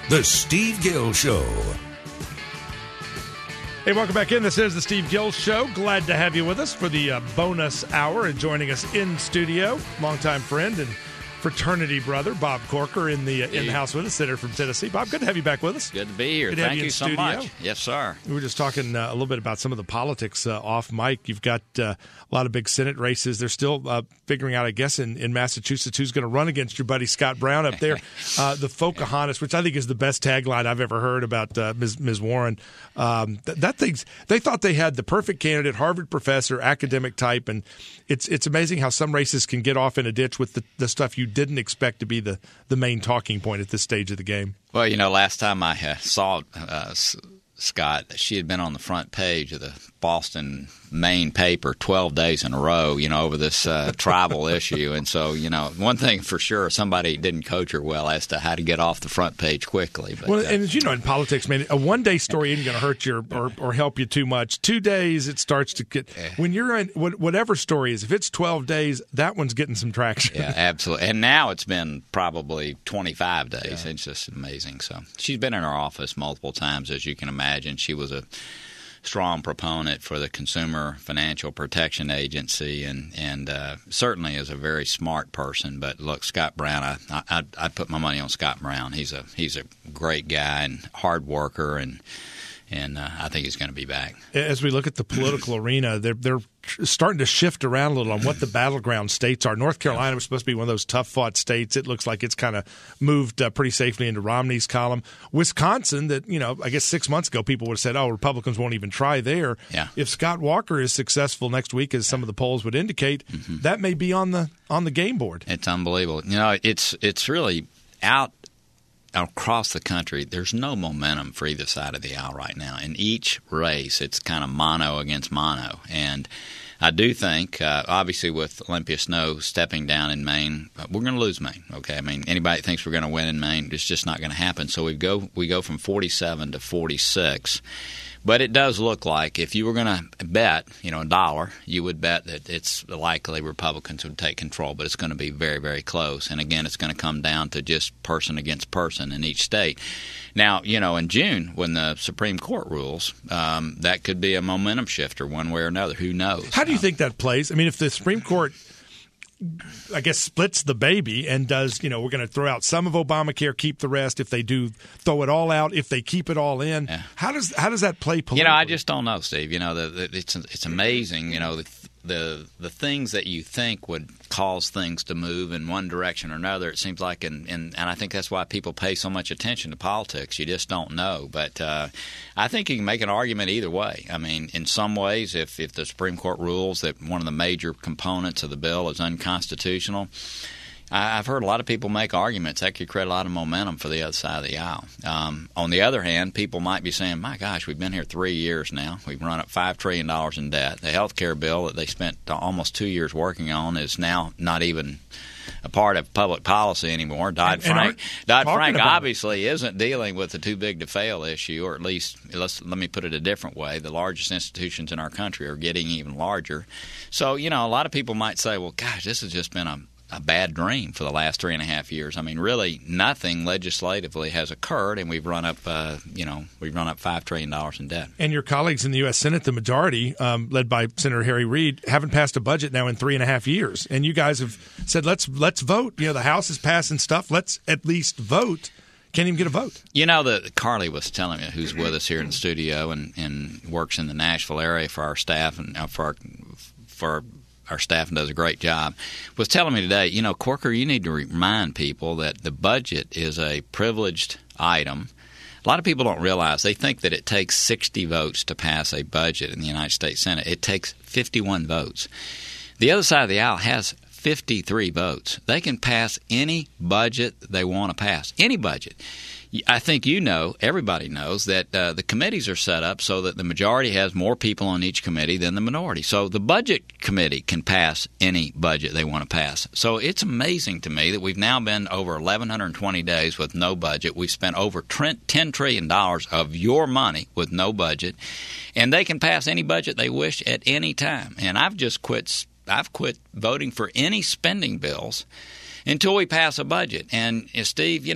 The Steve Gill Show. Hey, welcome back in. This is the Steve Gill Show. Glad to have you with us for the bonus hour. And joining us in studio, longtime friend and fraternity brother, Bob Corker, in the house with us, Senator from Tennessee. Bob, good to have you back with us. Good to be here. Good to have Thank you so much. Yes, sir. We were just talking a little bit about some of the politics off mic. You've got a lot of big Senate races. They're still figuring out, I guess, in Massachusetts who's going to run against your buddy Scott Brown up there. The Pocahontas, which I think is the best tagline I've ever heard about Ms. Warren. They thought they had the perfect candidate, Harvard professor, academic type, and it's amazing how some races can get off in a ditch with the stuff you didn't expect to be the main talking point at this stage of the game. Well, last time I saw Scott, she had been on the front page of the Boston Maine paper 12 days in a row, over this tribal issue. And so, one thing for sure, somebody didn't coach her well as to how to get off the front page quickly. But, and as you know, in politics, man, a one-day story isn't going to hurt you or help you too much. 2 days, it starts to get – when you're in – whatever story is, if it's 12 days, that one's getting some traction. Yeah, absolutely. And now it's been probably 25 days. Yeah. It's just amazing. So she's been in our office multiple times, as you can imagine. She was a strong proponent for the Consumer Financial Protection Agency, and certainly is a very smart person. But look, Scott Brown, I put my money on Scott Brown. He's a great guy and hard worker, and I think he's going to be back. As we look at the political arena, they're starting to shift around a little on what the battleground states are. North Carolina was supposed to be one of those tough-fought states. It looks like it's kind of moved pretty safely into Romney's column. Wisconsin, that I guess 6 months ago people would have said, Republicans won't even try there. Yeah. If Scott Walker is successful next week, as some of the polls would indicate, that may be on the game board. It's unbelievable. It's really out across the country. There's no momentum for either side of the aisle right now. In each race, it's kind of mono against mono. And I do think, obviously, with Olympia Snowe stepping down in Maine, we're going to lose Maine. Okay, I mean, anybody that thinks we're going to win in Maine, it's just not going to happen. So we go from 47 to 46. But it does look like if you were going to bet, a dollar, you would bet that it's likely Republicans would take control. But it's going to be very, very close. And again, it's going to come down to just person against person in each state. Now, in June, when the Supreme Court rules, that could be a momentum shifter one way or another. Who knows? How do you think that plays? I mean, if the Supreme Court, I guess, splits the baby and does, we're going to throw out some of Obamacare, keep the rest. If they do throw it all out, if they keep it all in, how does that play politically? I just don't know, Steve. It's amazing. The things that you think would cause things to move in one direction or another, it seems like, and I think that's why people pay so much attention to politics. You just don't know. But I think you can make an argument either way. I mean, in some ways, if the Supreme Court rules that one of the major components of the bill is unconstitutional, I've heard a lot of people make arguments that could create a lot of momentum for the other side of the aisle. On the other hand, people might be saying, my gosh, we've been here 3 years now. We've run up $5 trillion in debt. The health care bill that they spent almost 2 years working on is now not even a part of public policy anymore. Dodd-Frank obviously isn't dealing with the too big to fail issue, or at least let me put it a different way. The largest institutions in our country are getting even larger. So, a lot of people might say, well, gosh, this has just been a bad dream for the last 3.5 years. I mean, really, nothing legislatively has occurred, and we've run up, $5 trillion in debt. And your colleagues in the U.S. Senate, the majority, led by Senator Harry Reid, haven't passed a budget now in 3.5 years. And you guys have said, let's vote. The House is passing stuff. Let's at least vote. Can't even get a vote. Carly was telling me, who's with us here in the studio and works in the Nashville area for our staff and for our staff and does a great job, was telling me today, Corker, you need to remind people that the budget is a privileged item. A lot of people don't realize. They think that it takes 60 votes to pass a budget in the United States Senate. It takes 51 votes. The other side of the aisle has 53 votes. They can pass any budget they want to pass, any budget. I think everybody knows that the committees are set up so that the majority has more people on each committee than the minority. So the budget committee can pass any budget they want to pass. So it's amazing to me that we've now been over 1,120 days with no budget. We've spent over $10 trillion of your money with no budget, and they can pass any budget they wish at any time. And I've quit voting for any spending bills until we pass a budget. And, Steve,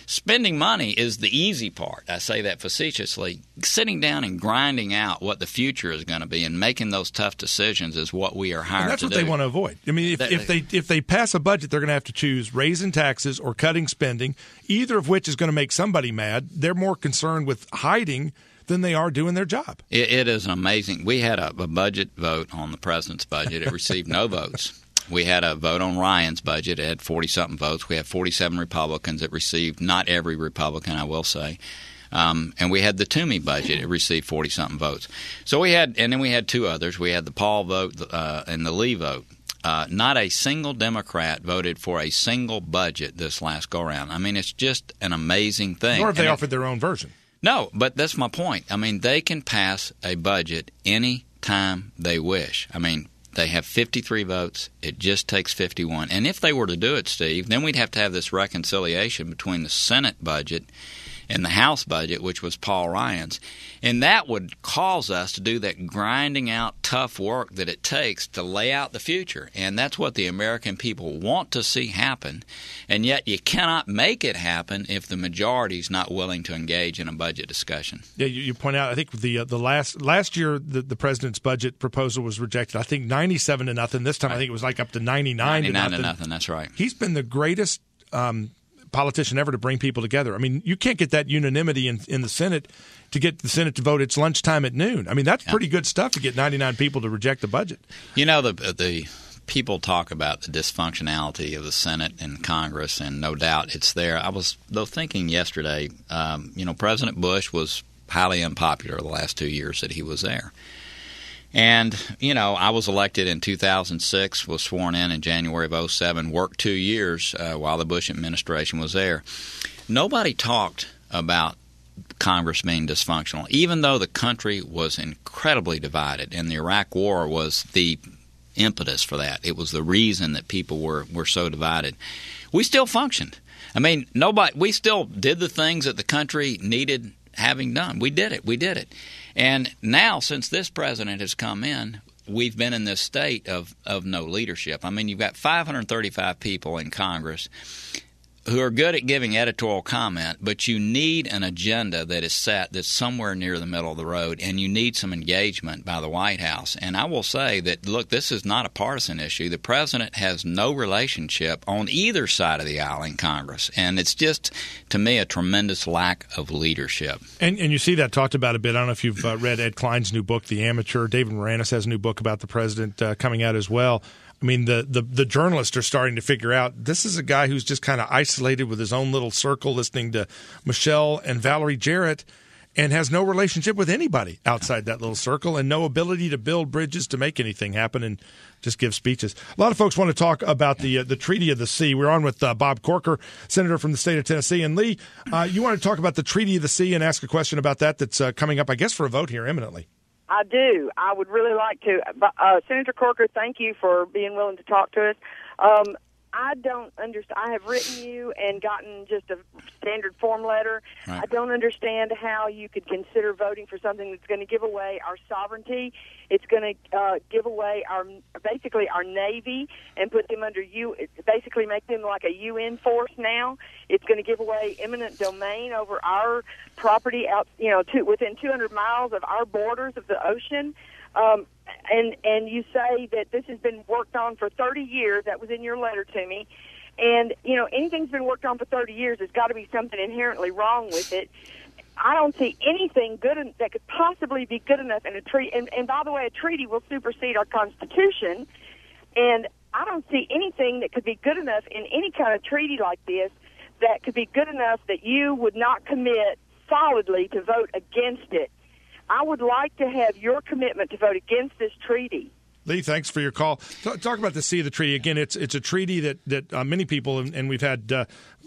spending money is the easy part. I say that facetiously. Sitting down and grinding out what the future is going to be and making those tough decisions is what we are hired to do. And that's what they want to avoid. I mean, if they pass a budget, they're going to have to choose raising taxes or cutting spending, either of which is going to make somebody mad. They're more concerned with hiding than they are doing their job. It is amazing. We had a budget vote on the president's budget. It received no votes. We had a vote on Ryan's budget. It had 40-something votes. We had 47 Republicans. It received not every Republican, I will say. And we had the Toomey budget. It received 40-something votes. So and then we had two others. We had the Paul vote and the Lee vote. Not a single Democrat voted for a single budget this last go-around. I mean, it's just an amazing thing. Or if they offered their own version. No, but that's my point. I mean, they can pass a budget any time they wish. I mean, they have 53 votes. It just takes 51. And if they were to do it, Steve, then we'd have to have this reconciliation between the Senate budget and the House budget, which was Paul Ryan's. And that would cause us to do that grinding out tough work that it takes to lay out the future. And that's what the American people want to see happen. And yet you cannot make it happen if the majority is not willing to engage in a budget discussion. Yeah, you point out, I think the last year the president's budget proposal was rejected. I think 97-0. This time right. I think it was like up to 99-0. 99-0, that's right. He's been the greatest politician ever to bring people together. I mean, you can't get that unanimity in the Senate to get the Senate to vote its lunchtime at noon. I mean, that's pretty good stuff to get 99 people to reject the budget. You know, the people talk about the dysfunctionality of the Senate and Congress, and no doubt it's there. I was, though, thinking yesterday, President Bush was highly unpopular the last 2 years that he was there. And, I was elected in 2006, was sworn in January of 2007, worked 2 years while the Bush administration was there. Nobody talked about Congress being dysfunctional, even though the country was incredibly divided, and the Iraq War was the impetus for that. It was the reason that people were so divided. We still functioned. I mean, we still did the things that the country needed having done. We did it. And now, since this president has come in, we've been in this state of no leadership. I mean, you've got 535 people in Congress who are good at giving editorial comment, but you need an agenda that is set that's somewhere near the middle of the road, and you need some engagement by the White House. And I will say that, look, this is not a partisan issue. The president has no relationship on either side of the aisle in Congress, and it's just, to me, a tremendous lack of leadership. And you see that talked about a bit. I don't know if you've read Ed Klein's new book, The Amateur. David Moranis has a new book about the president coming out as well. I mean, the journalists are starting to figure out this is a guy who's just kind of isolated with his own little circle, listening to Michelle and Valerie Jarrett, and has no relationship with anybody outside that little circle and no ability to build bridges to make anything happen and just give speeches. A lot of folks want to talk about the Treaty of the Sea. We're on with Bob Corker, Senator from the state of Tennessee. And Lee, you want to talk about the Treaty of the Sea and ask a question about that's coming up, I guess, for a vote here imminently. I do. I would really like to. Senator Corker, thank you for being willing to talk to us. I don't understand. I have written you and gotten just a standard form letter. Right. I don't understand how you could consider voting for something that's going to give away our sovereignty. It's going to give away our Navy and put them under basically make them like a UN force now. It's going to give away eminent domain over our property out, within 200 miles of our borders of the ocean. And you say that this has been worked on for 30 years. That was in your letter to me. And, anything's been worked on for 30 years. There's got to be something inherently wrong with it. I don't see anything good that could possibly be good enough in a treaty. And by the way, a treaty will supersede our Constitution. And I don't see anything that could be good enough in any kind of treaty like this that could be good enough that you would not commit solidly to vote against it. I would like to have your commitment to vote against this treaty. Lee, thanks for your call. Talk about the Sea of the Treaty. Again, it's a treaty that many people, and we've had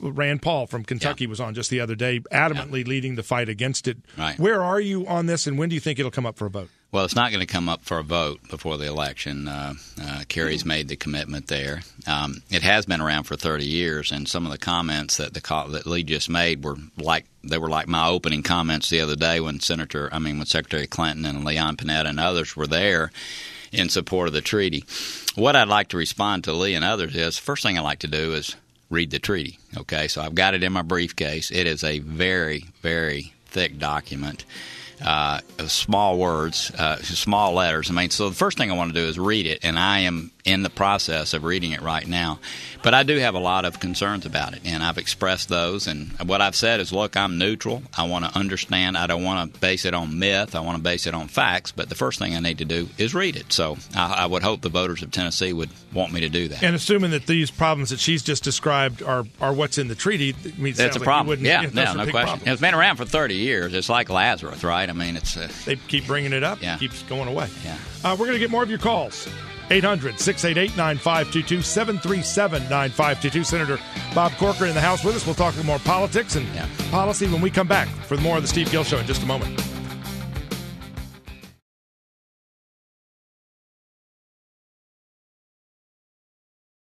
Rand Paul from Kentucky was on just the other day, adamantly leading the fight against it. Right. Where are you on this, and when do you think it'll come up for a vote? Well, it's not going to come up for a vote before the election. Kerry's made the commitment there. It has been around for 30 years, and some of the comments that Lee just made were like my opening comments the other day when Secretary Clinton and Leon Panetta and others were there. in support of the treaty. What I'd like to respond to Lee and others is, the first thing I like to do is read the treaty. Okay, so I've got it in my briefcase. It is a very, very thick document. Small words, small letters. I mean, so the first thing I want to do is read it, and I am in the process of reading it right now. But I do have a lot of concerns about it, and I've expressed those. And what I've said is, look, I'm neutral. I want to understand. I don't want to base it on myth. I want to base it on facts. But the first thing I need to do is read it. So I would hope the voters of Tennessee would want me to do that. And assuming that these problems that she's just described are what's in the treaty, I mean, that's a problem. Yeah, no question. It's been around for 30 years. It's like Lazarus, right? I mean, it's they keep bringing it up. Yeah. It keeps going away. Yeah. We're going to get more of your calls. 800-688-9522, 737-9522. Senator Bob Corker in the House with us. We'll talk more politics and policy when we come back for more of the Steve Gill Show in just a moment.